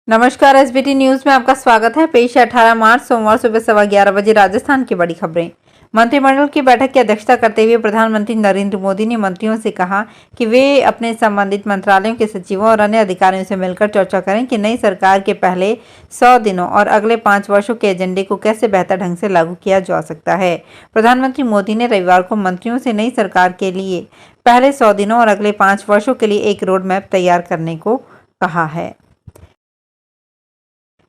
नमस्कार, SBT news में आपका स्वागत है। पेश है 18 मार्च सोमवार सुबह 11:15 बजे राजस्थान की बड़ी खबरें। मंत्रिमंडल की बैठक की अध्यक्षता करते हुए प्रधानमंत्री नरेंद्र मोदी ने मंत्रियों से कहा कि वे अपने संबंधित मंत्रालयों के सचिवों और अन्य अधिकारियों से मिलकर चर्चा करें कि नई सरकार के पहले 100 दिनों और अगले 5 वर्षों के एजेंडे को कैसे बेहतर ढंग से लागू किया जा सकता है। प्रधानमंत्री मोदी ने रविवार को मंत्रियों से नई सरकार के लिए पहले 100 दिनों और अगले 5 वर्षों के लिए एक रोड मैप तैयार करने को कहा है।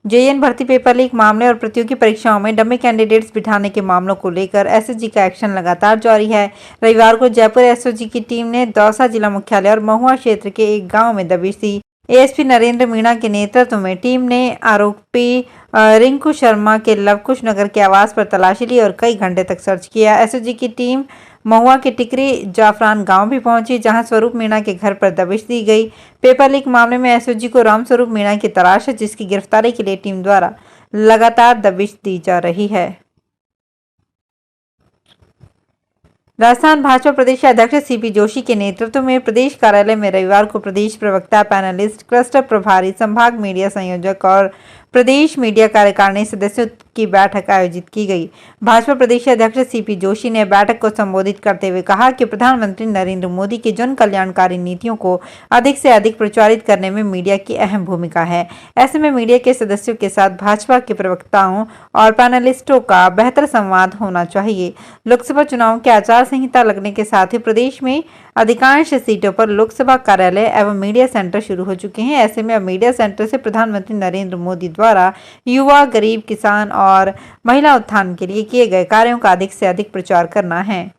जेईई भर्ती पेपर लीक मामले और प्रतियोगी परीक्षाओं में डमी कैंडिडेट्स बिठाने के मामलों को लेकर एसओजी का एक्शन लगातार जारी है। रविवार को जयपुर एसओजी की टीम ने दौसा जिला मुख्यालय और महुआ क्षेत्र के एक गांव में दबिश दी। एएसपी नरेंद्र मीणा के नेतृत्व में टीम ने आरोपी रिंकू शर्मा के लवकुश नगर के आवास पर तलाशी ली और कई घंटे तक सर्च किया। एसओजी की टीम महुआ के टिकरी जाफरान गांव भी पहुंची, जहां स्वरूप मीणा के घर पर दबिश दी गई। पेपर लीक मामले में एसओजी को राम स्वरूप मीणा की तलाश है, जिसकी गिरफ्तारी के लिए टीम द्वारा लगातार दबिश दी जा रही है। राजस्थान भाजपा प्रदेश अध्यक्ष सीपी जोशी के नेतृत्व में प्रदेश कार्यालय में रविवार को प्रदेश प्रवक्ता, पैनलिस्ट, क्लस्टर प्रभारी, संभाग मीडिया संयोजक और प्रदेश मीडिया कार्यकारिणी सदस्यों की बैठक आयोजित की गई। भाजपा प्रदेश अध्यक्ष सीपी जोशी ने बैठक को संबोधित करते हुए कहा कि प्रधानमंत्री नरेंद्र मोदी की जन कल्याणकारी नीतियों को अधिक से अधिक प्रचारित करने में मीडिया की अहम भूमिका है। ऐसे में मीडिया के सदस्यों के साथ भाजपा के प्रवक्ताओं और पैनलिस्टों का बेहतर संवाद होना चाहिए। लोकसभा चुनाव के आचार संहिता लगने के साथ ही प्रदेश में अधिकांश सीटों पर लोकसभा कार्यालय एवं मीडिया सेंटर शुरू हो चुके हैं। ऐसे में अब मीडिया सेंटर से प्रधानमंत्री नरेंद्र मोदी द्वारा युवा, गरीब, किसान और महिला उत्थान के लिए किए गए कार्यों का अधिक से अधिक प्रचार करना है।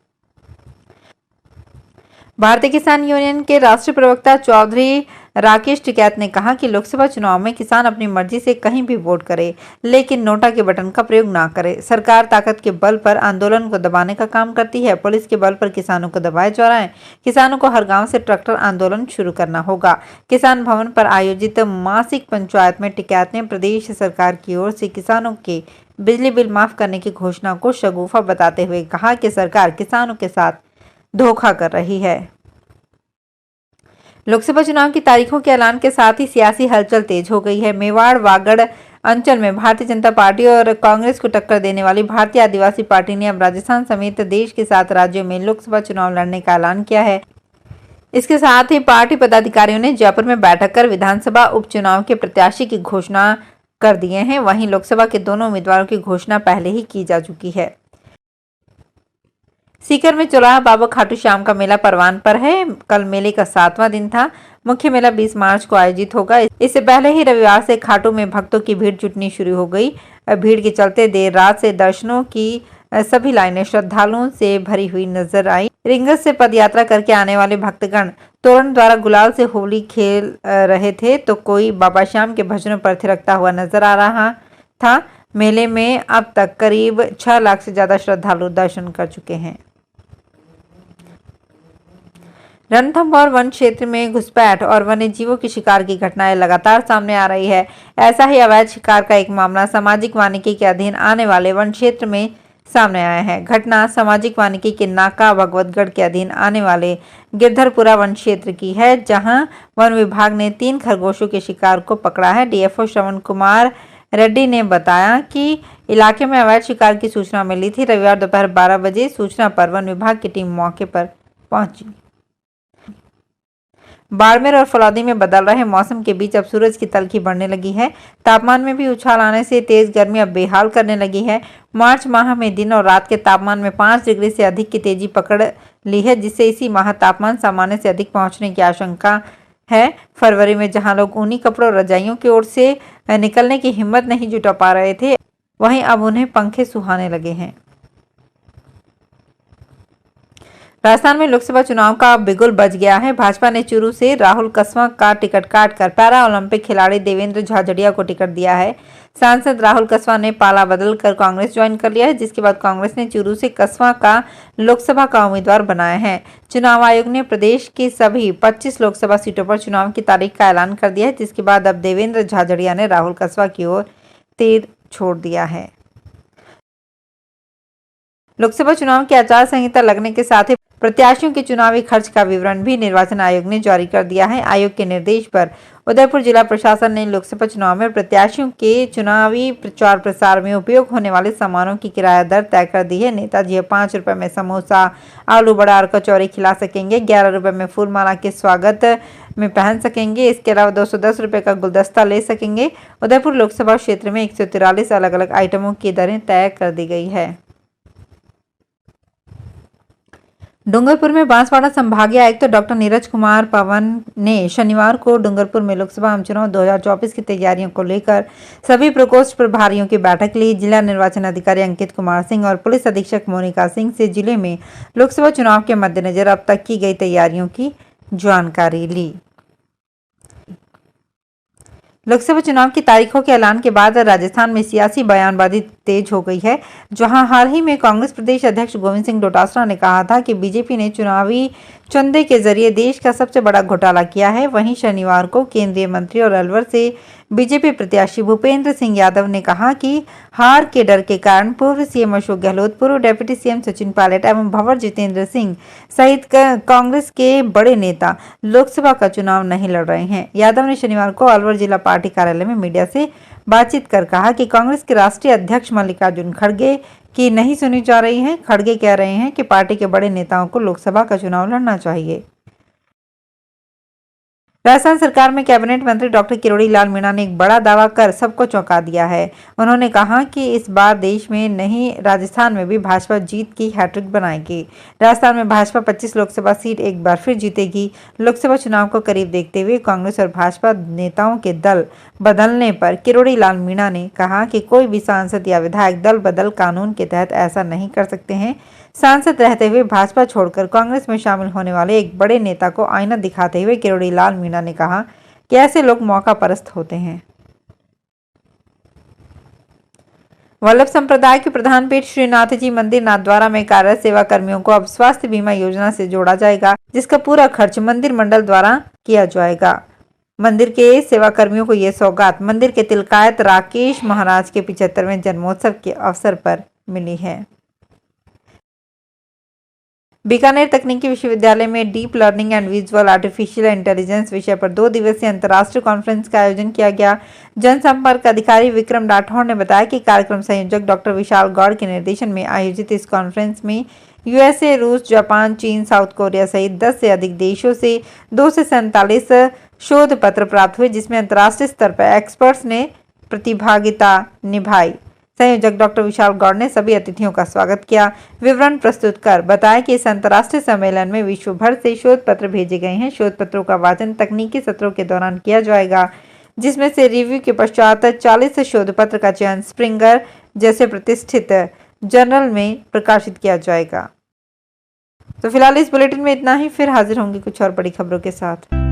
भारतीय किसान यूनियन के राष्ट्रीय प्रवक्ता चौधरी राकेश टिकैत ने कहा कि लोकसभा चुनाव में किसान अपनी मर्जी से कहीं भी वोट करे, लेकिन नोटा के बटन का प्रयोग ना करे। सरकार ताकत के बल पर आंदोलन को दबाने का काम करती है। पुलिस के बल पर किसानों को दबाया जा रहा है। किसानों को हर गांव से ट्रैक्टर आंदोलन शुरू करना होगा। किसान भवन पर आयोजित मासिक पंचायत में टिकैत ने प्रदेश सरकार की ओर से किसानों के बिजली बिल माफ करने की घोषणा को शगुफा बताते हुए कहा कि सरकार किसानों के साथ धोखा कर रही है। लोकसभा चुनाव की तारीखों के ऐलान के साथ ही सियासी हलचल तेज हो गई है। मेवाड़ वागड़ अंचल में भारतीय जनता पार्टी और कांग्रेस को टक्कर देने वाली भारतीय आदिवासी पार्टी ने अब राजस्थान समेत देश के 7 राज्यों में लोकसभा चुनाव लड़ने का ऐलान किया है। इसके साथ ही पार्टी पदाधिकारियों ने जयपुर में बैठक कर विधानसभा उपचुनाव के प्रत्याशी की घोषणा कर दिए हैं। वहीं लोकसभा के दोनों उम्मीदवारों की घोषणा पहले ही की जा चुकी है। सीकर में चौराहा बाबा खाटू श्याम का मेला परवान पर है। कल मेले का 7वां दिन था। मुख्य मेला 20 मार्च को आयोजित होगा। इससे पहले ही रविवार से खाटू में भक्तों की भीड़ जुटनी शुरू हो गई। भीड़ के चलते देर रात से दर्शनों की सभी लाइनें श्रद्धालुओं से भरी हुई नजर आई। रिंगस से पदयात्रा करके आने वाले भक्तगण तोरण द्वारा गुलाल से होली खेल रहे थे, तो कोई बाबा श्याम के भजनों पर थिरकता हुआ नजर आ रहा था। मेले में अब तक करीब 6 लाख से ज्यादा श्रद्धालु दर्शन कर चुके हैं। रणथंभौर वन क्षेत्र में घुसपैठ और वन्य जीवों की शिकार की घटनाएं लगातार सामने आ रही है। ऐसा ही अवैध शिकार का एक मामला सामाजिक वानिकी के अधीन आने वाले वन क्षेत्र में सामने आया है। घटना सामाजिक वानिकी के नाका भगवतगढ़ के अधीन आने वाले गिरधरपुरा वन क्षेत्र की है, जहां वन विभाग ने 3 खरगोशों के शिकार को पकड़ा है। डीएफओ श्रवण कुमार रेड्डी ने बताया कि इलाके में अवैध शिकार की सूचना मिली थी। रविवार दोपहर 12 बजे सूचना पर वन विभाग की टीम मौके पर पहुंची। बाड़मेर और फलौदी में बदल रहे मौसम के बीच अब सूरज की तलखी बढ़ने लगी है। तापमान में भी उछाल आने से तेज गर्मी अब बेहाल करने लगी है। मार्च माह में दिन और रात के तापमान में 5 डिग्री से अधिक की तेजी पकड़ ली है, जिससे इसी माह तापमान सामान्य से अधिक पहुंचने की आशंका है। फरवरी में जहां लोग ऊनी कपड़ों और रजाइयों की ओर से निकलने की हिम्मत नहीं जुटा पा रहे थे, वहीं अब उन्हें पंखे सुहाने लगे हैं। राजस्थान में लोकसभा चुनाव का बिगुल बज गया है। भाजपा ने चूरू से राहुल कसवा का टिकट काटकर पैरा ओलंपिक खिलाड़ी देवेंद्र झाझड़िया को टिकट दिया है। सांसद राहुल कसवा ने पाला बदलकर कांग्रेस ज्वाइन कर लिया है, जिसके बाद कांग्रेस ने चूरू से कसवा का लोकसभा का उम्मीदवार बनाया है। चुनाव आयोग ने प्रदेश की सभी 25 लोकसभा सीटों पर चुनाव की तारीख का ऐलान कर दिया है, जिसके बाद अब देवेंद्र झाझड़िया ने राहुल कसवा की ओर तीर छोड़ दिया है। लोकसभा चुनाव की आचार संहिता लगने के साथ ही प्रत्याशियों के चुनावी खर्च का विवरण भी निर्वाचन आयोग ने जारी कर दिया है। आयोग के निर्देश पर उदयपुर जिला प्रशासन ने लोकसभा चुनाव में प्रत्याशियों के चुनावी प्रचार प्रसार में उपयोग होने वाले सामानों की किराया दर तय कर दी है। नेताजी 5 रुपए में समोसा, आलू बड़ा और कचौरी खिला सकेंगे। 11 रुपए में फूलमाला के स्वागत में पहन सकेंगे। इसके अलावा 210 रुपए का गुलदस्ता ले सकेंगे। उदयपुर लोकसभा क्षेत्र में 143 अलग अलग आइटमों की दरें तय कर दी गई है। डूंगरपुर में बांसवाड़ा संभागीय आयुक्त तो डॉक्टर नीरज कुमार पवन ने शनिवार को डूंगरपुर में लोकसभा आम चुनाव 2024 की तैयारियों को लेकर सभी प्रकोष्ठ प्रभारियों की बैठक ली। जिला निर्वाचन अधिकारी अंकित कुमार सिंह और पुलिस अधीक्षक मोनिका सिंह से जिले में लोकसभा चुनाव के मद्देनजर अब तक की गई तैयारियों की जानकारी ली। लोकसभा चुनाव की तारीखों के ऐलान के बाद राजस्थान में सियासी बयानबाजी तेज हो गई है, जहां हाल ही में कांग्रेस प्रदेश अध्यक्ष गोविंद सिंह डोटासरा ने कहा था कि बीजेपी ने चुनावी चंदे के जरिए देश का सबसे बड़ा घोटाला किया है। वहीं शनिवार को केंद्रीय मंत्री और अलवर से बीजेपी प्रत्याशी भूपेंद्र सिंह यादव ने कहा कि हार के डर के कारण पूर्व सीएम अशोक गहलोत, पूर्व डिप्टी सीएम सचिन पायलट एवं भंवर जितेंद्र सिंह सहित कांग्रेस के बड़े नेता लोकसभा का चुनाव नहीं लड़ रहे हैं। यादव ने शनिवार को अलवर जिला पार्टी कार्यालय में मीडिया से बातचीत कर कहा कि कांग्रेस के राष्ट्रीय अध्यक्ष मल्लिकार्जुन खड़गे की नहीं सुनी जा रही है। खड़गे कह रहे हैं कि पार्टी के बड़े नेताओं को लोकसभा का चुनाव लड़ना चाहिए। राजस्थान सरकार में कैबिनेट मंत्री डॉक्टर किरोड़ी लाल मीणा ने एक बड़ा दावा कर सबको चौंका दिया है। उन्होंने कहा कि इस बार देश में नहीं राजस्थान में भी भाजपा जीत की हैट्रिक बनाएगी। राजस्थान में भाजपा 25 लोकसभा सीट एक बार फिर जीतेगी। लोकसभा चुनाव को करीब देखते हुए कांग्रेस और भाजपा नेताओं के दल बदलने पर किरोड़ी लाल मीणा ने कहा कि कोई भी सांसद या विधायक दल बदल कानून के तहत ऐसा नहीं कर सकते हैं। सांसद रहते हुए भाजपा छोड़कर कांग्रेस में शामिल होने वाले एक बड़े नेता को आईना दिखाते हुए किरोड़ी लाल मीणा ने कहा कि ऐसे लोग मौका परस्त होते हैं। वल्लभ संप्रदाय के प्रधान पीठ श्रीनाथ जी मंदिर नाथद्वारा में कार्यरत सेवा कर्मियों को अब स्वास्थ्य बीमा योजना से जोड़ा जाएगा, जिसका पूरा खर्च मंदिर मंडल द्वारा किया जाएगा। मंदिर के सेवा कर्मियों को यह सौगात मंदिर के तिलकायत राकेश महाराज के 75वें जन्मोत्सव के अवसर पर मिली है। बीकानेर तकनीकी विश्वविद्यालय में deep learning and visual artificial intelligence विषय पर 2 दिवसीय अंतर्राष्ट्रीय कॉन्फ्रेंस का आयोजन किया गया। जनसंपर्क अधिकारी विक्रम राठौड़ ने बताया कि कार्यक्रम संयोजक डॉक्टर विशाल गौड़ के निर्देशन में आयोजित इस कॉन्फ्रेंस में यूएसए, रूस, जापान, चीन, साउथ कोरिया सहित 10 से अधिक देशों से 2 से 47 शोध पत्र प्राप्त हुए, जिसमें अंतर्राष्ट्रीय स्तर पर एक्सपर्ट्स ने प्रतिभागिता निभाई। संयोजक डॉक्टर विशाल गौड़ ने सभी अतिथियों का स्वागत किया। विवरण प्रस्तुत कर बताया कि इस अंतर्राष्ट्रीय सम्मेलन में विश्व भर से शोध पत्र भेजे गए हैं। शोध पत्रों का वाचन तकनीकी सत्रों के दौरान किया जाएगा, जिसमें से रिव्यू के पश्चात 40 शोध पत्र का चयन स्प्रिंगर जैसे प्रतिष्ठित जर्नल में प्रकाशित किया जाएगा। तो फिलहाल इस बुलेटिन में इतना ही, फिर हाजिर होंगे कुछ और बड़ी खबरों के साथ।